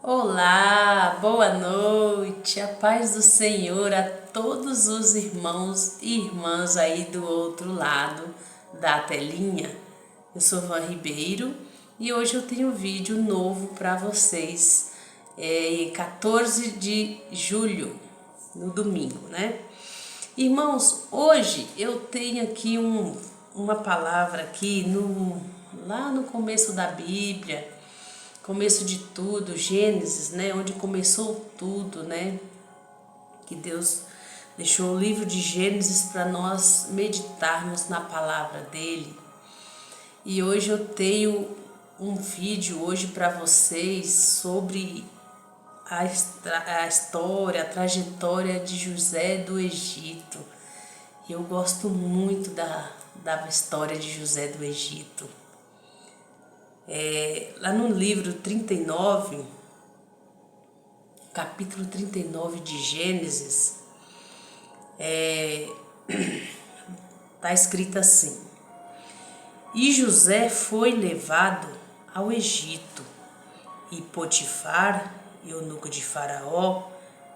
Olá, boa noite, a paz do Senhor a todos os irmãos e irmãs aí do outro lado da telinha. Eu sou Van Ribeiro e hoje eu tenho um vídeo novo para vocês, em 14 de julho, no domingo, né? Irmãos, hoje eu tenho aqui uma palavra aqui lá no começo da Bíblia, começo de tudo, Gênesis, né, onde começou tudo, né, que Deus deixou o livro de Gênesis para nós meditarmos na palavra dele. E hoje eu tenho um vídeo hoje para vocês sobre a história, a trajetória de José do Egito. Eu gosto muito da história de José do Egito. Lá no livro 39, capítulo 39 de Gênesis, está escrito assim: E José foi levado ao Egito, e Potifar, eunuco de Faraó,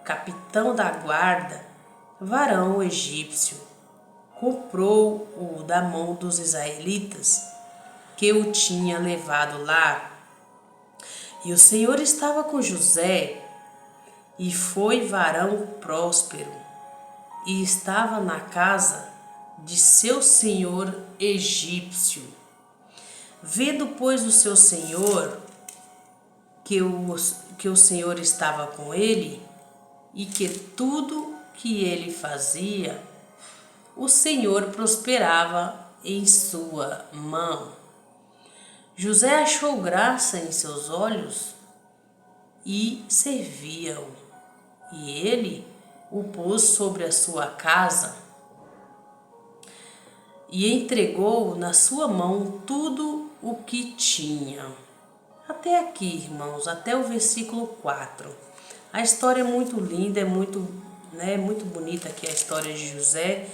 capitão da guarda, varão egípcio, comprou-o da mão dos israelitas, que o tinha levado lá. E o Senhor estava com José, e foi varão próspero, e estava na casa de seu senhor egípcio. Vendo, pois, o seu senhor que o Senhor estava com ele, e que tudo que ele fazia, o Senhor prosperava em sua mão. José achou graça em seus olhos e servia-o, e ele o pôs sobre a sua casa e entregou na sua mão tudo o que tinha. Até aqui, irmãos, até o versículo 4. A história é muito linda, muito bonita aqui a história de José.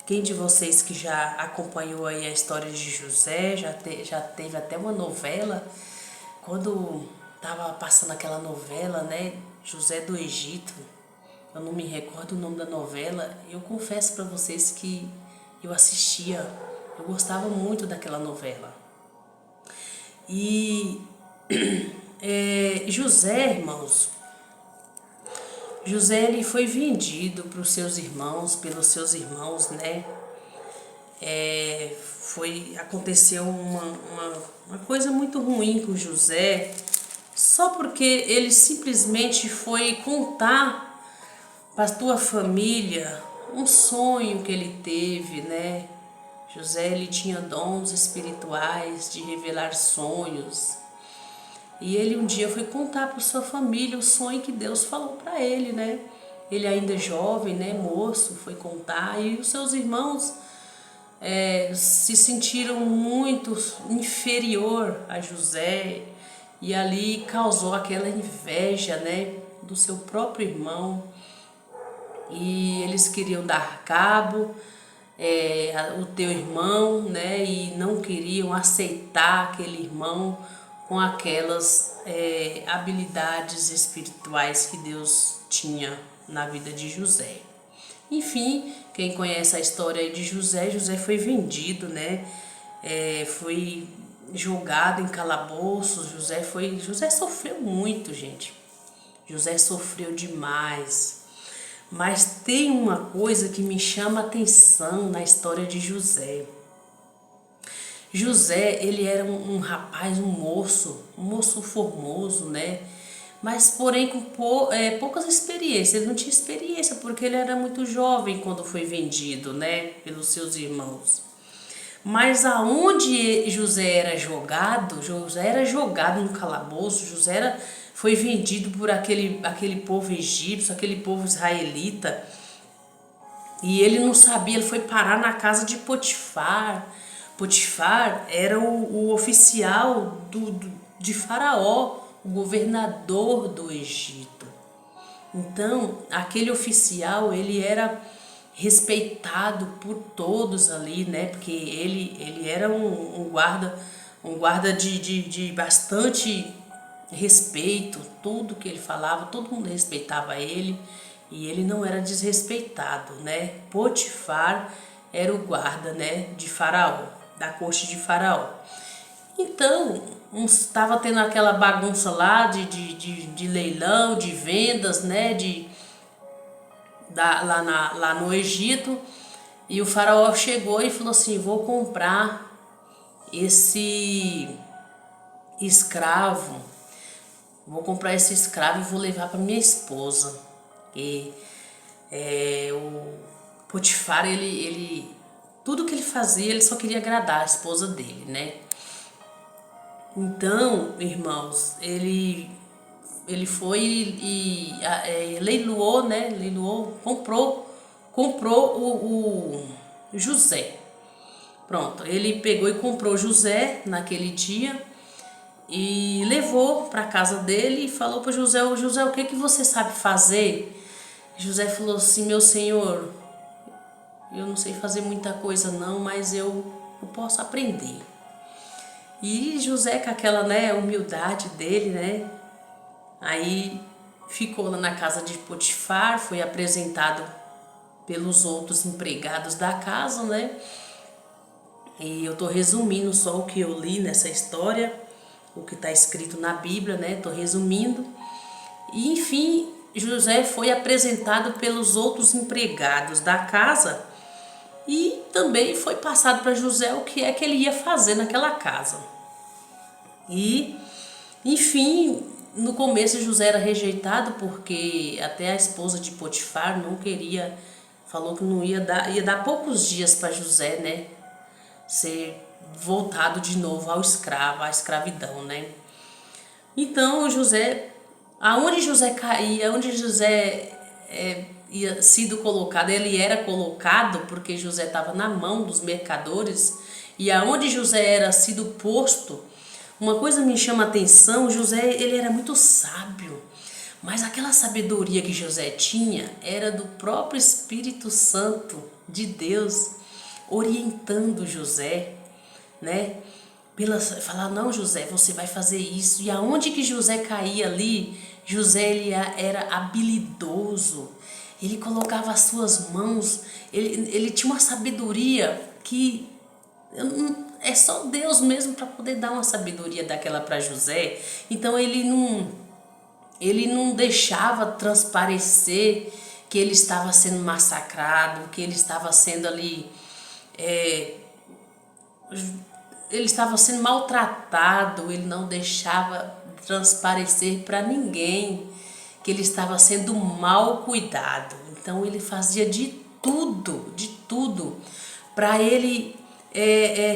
Quem de vocês que já acompanhou aí a história de José, já teve até uma novela, quando estava passando aquela novela, né, José do Egito, eu não me recordo o nome da novela, eu confesso para vocês que eu assistia, eu gostava muito daquela novela. E José, irmãos, José ele foi vendido pelos seus irmãos, né? Aconteceu uma coisa muito ruim com José, só porque ele simplesmente foi contar para a tua família um sonho que ele teve, né? José ele tinha dons espirituais de revelar sonhos. E ele um dia foi contar para sua família o sonho que Deus falou para ele, né? Ele ainda jovem, né, moço, foi contar, e os seus irmãos se sentiram muito inferior a José, e ali causou aquela inveja, né, do seu próprio irmão, e eles queriam dar cabo o teu irmão, né, e não queriam aceitar aquele irmão com aquelas habilidades espirituais que Deus tinha na vida de José. Enfim, quem conhece a história de José, José foi vendido, né? Foi jogado em calabouços. José sofreu muito, gente. José sofreu demais. Mas tem uma coisa que me chama a atenção na história de José. José, ele era um rapaz, um moço formoso, né? Mas porém com poucas experiências. Ele não tinha experiência porque ele era muito jovem quando foi vendido, né, pelos seus irmãos. Mas aonde José era jogado no calabouço. Foi vendido por aquele povo egípcio, aquele povo israelita. E ele não sabia, ele foi parar na casa de Potifar. Potifar era o oficial de Faraó, o governador do Egito. Então, aquele oficial, ele era respeitado por todos ali, né? Porque ele era um guarda de bastante respeito, tudo que ele falava, todo mundo respeitava ele e ele não era desrespeitado, né? Potifar era o guarda, né, de Faraó, da corte de Faraó. Então, estava tendo aquela bagunça lá de leilão, de vendas, né, lá no Egito, e o Faraó chegou e falou assim: vou comprar esse escravo, e vou levar para minha esposa. E o Potifar, ele tudo que ele fazia, ele só queria agradar a esposa dele, né? Então, irmãos, ele foi e leiloou, né? Comprou o José. Pronto, ele pegou e comprou José naquele dia e levou para casa dele e falou para José: José, o que que você sabe fazer? José falou assim: meu senhor, eu não sei fazer muita coisa não, mas eu posso aprender. E José, com aquela, né, humildade dele, né, aí ficou lá na casa de Potifar, foi apresentado pelos outros empregados da casa, né? E eu tô resumindo só o que eu li nessa história, o que está escrito na Bíblia, né? Tô resumindo. E enfim, José foi apresentado pelos outros empregados da casa e também foi passado para José o que é que ele ia fazer naquela casa. E, enfim, no começo José era rejeitado porque até a esposa de Potifar não queria, falou que não ia dar poucos dias para José, né, ser voltado de novo à escravidão, né? Então José, aonde José caía, onde José ia sido colocado, ele era colocado porque José estava na mão dos mercadores, e aonde José era sido posto, uma coisa me chama a atenção: José, ele era muito sábio, mas aquela sabedoria que José tinha era do próprio Espírito Santo de Deus orientando José, né? Falar: não, José, você vai fazer isso. E aonde que José caía ali, José ele era habilidoso, ele colocava as suas mãos, ele tinha uma sabedoria que é só Deus mesmo para poder dar uma sabedoria daquela para José. Então ele não deixava transparecer que ele estava sendo massacrado, que ele estava sendo ali, ele estava sendo maltratado. Ele não deixava transparecer para ninguém que ele estava sendo mal cuidado. Então ele fazia de tudo para ele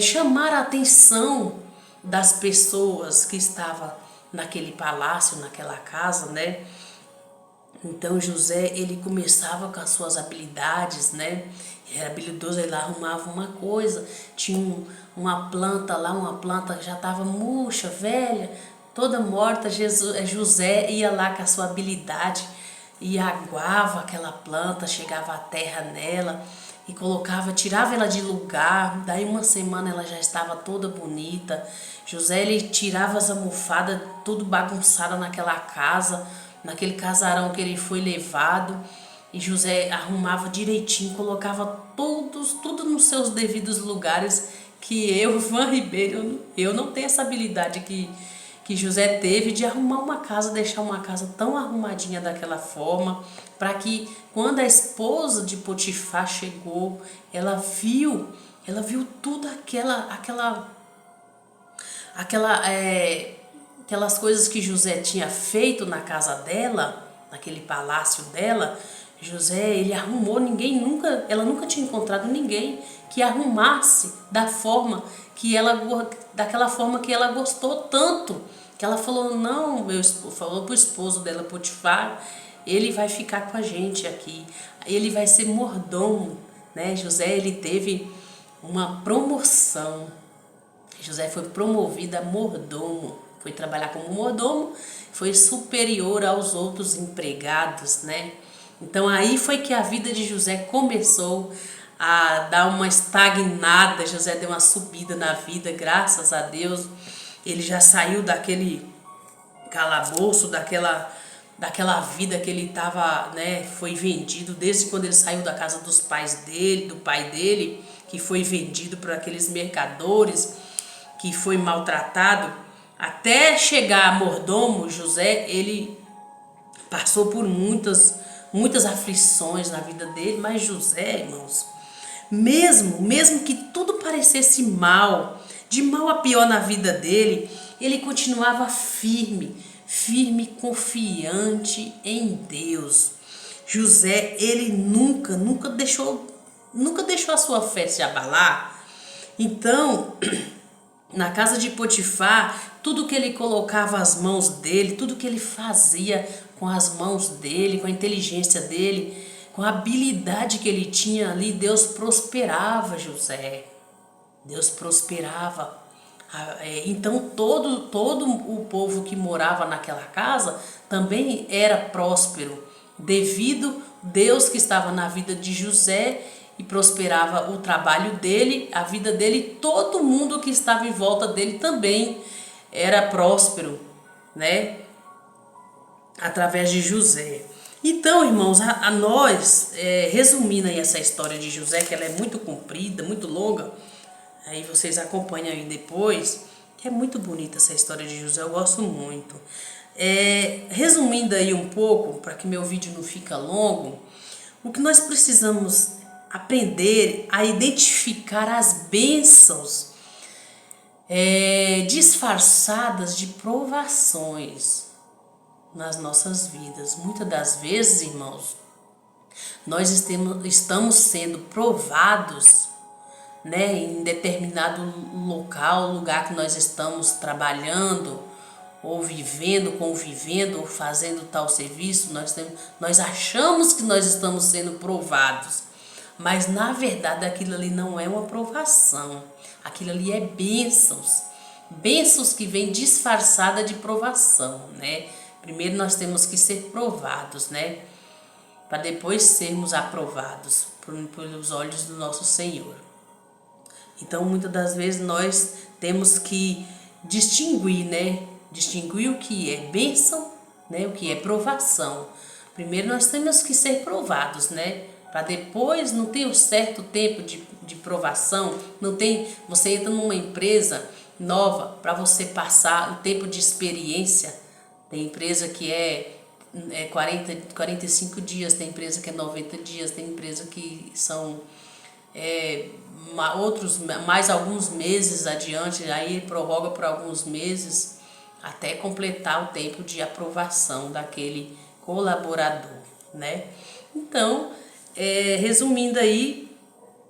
chamar a atenção das pessoas que estavam naquele palácio, naquela casa, né? Então José, ele começava com as suas habilidades, né? Era habilidoso, ele arrumava uma coisa, tinha uma planta lá, uma planta que já estava murcha, velha, toda morta. José ia lá com a sua habilidade e aguava aquela planta, chegava a terra nela e colocava, tirava ela de lugar. Daí uma semana ela já estava toda bonita. José, ele tirava as almofadas tudo bagunçada naquela casa, naquele casarão que ele foi levado, e José arrumava direitinho, colocava tudo nos seus devidos lugares, que eu, Van Ribeiro, eu não tenho essa habilidade que José teve de arrumar uma casa, deixar uma casa tão arrumadinha daquela forma, para que quando a esposa de Potifar chegou, ela viu tudo aquelas coisas que José tinha feito na casa dela, naquele palácio dela. José, ele arrumou, ela nunca tinha encontrado ninguém que arrumasse daquela forma que ela gostou tanto, que ela falou: não, falou pro esposo dela, Potifar, ele vai ficar com a gente aqui, ele vai ser mordomo, né? José, ele teve uma promoção. José foi promovido a mordomo, foi trabalhar como mordomo, foi superior aos outros empregados, né? Então aí foi que a vida de José começou a dar uma estagnada. José deu uma subida na vida, graças a Deus. Ele já saiu calabouço, daquela vida que ele estava, né, foi vendido desde quando ele saiu da casa dos pais dele, do pai dele, que foi vendido para aqueles mercadores, que foi maltratado, até chegar a mordomo. José, ele passou por muitas aflições na vida dele, mas José, irmãos, mesmo que tudo parecesse mal, de mal a pior na vida dele, ele continuava firme, confiante em Deus. José, ele nunca deixou a sua fé se abalar. Então, na casa de Potifar, tudo que ele colocava as mãos dele, tudo que ele fazia com as mãos dele, com a inteligência dele, com a habilidade que ele tinha ali, Deus prosperava José. Deus prosperava. Então todo o povo que morava naquela casa também era próspero, devido Deus que estava na vida de José e prosperava o trabalho dele, a vida dele. Todo mundo que estava em volta dele também era próspero, né? Através de José. Então, irmãos, a nós, resumindo aí essa história de José, que ela é muito comprida, muito longa, aí vocês acompanham aí depois, que é muito bonita essa história de José, eu gosto muito. Resumindo aí um pouco, para que meu vídeo não fique longo, o que nós precisamos aprender a identificar as bênçãos disfarçadas de provações nas nossas vidas. Muitas das vezes, irmãos, nós estamos sendo provados, né, em determinado lugar que nós estamos trabalhando, ou vivendo, convivendo, ou fazendo tal serviço. Nós achamos que nós estamos sendo provados, mas na verdade aquilo ali não é uma provação, aquilo ali é bênçãos que vem disfarçada de provação, né? Primeiro nós temos que ser provados, né, para depois sermos aprovados pelos olhos do nosso Senhor. Então, muitas das vezes nós temos que distinguir, né? Distinguir o que é bênção, né? O que é provação. Primeiro nós temos que ser provados, né? Para depois, não ter um certo tempo de provação, não tem, você entra numa empresa nova para você passar o tempo de experiência. Tem empresa que é 45 dias, tem empresa que é 90 dias, tem empresa que são outros mais alguns meses adiante, aí prorroga por alguns meses até completar o tempo de aprovação daquele colaborador, né? Então, resumindo aí,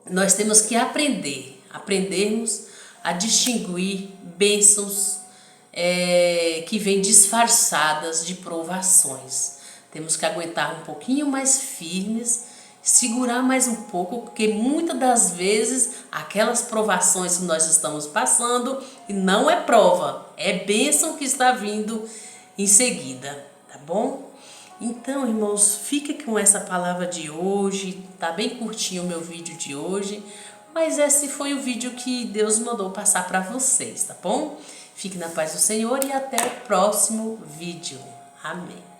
nós temos que aprendermos a distinguir bênçãos que vêm disfarçadas de provações. Temos que aguentar um pouquinho mais firmes, segurar mais um pouco, porque muitas das vezes aquelas provações que nós estamos passando não é prova, é bênção que está vindo em seguida, tá bom? Então, irmãos, fica com essa palavra de hoje. Tá bem curtinho o meu vídeo de hoje, mas esse foi o vídeo que Deus mandou passar para vocês, tá bom? Fique na paz do Senhor e até o próximo vídeo. Amém.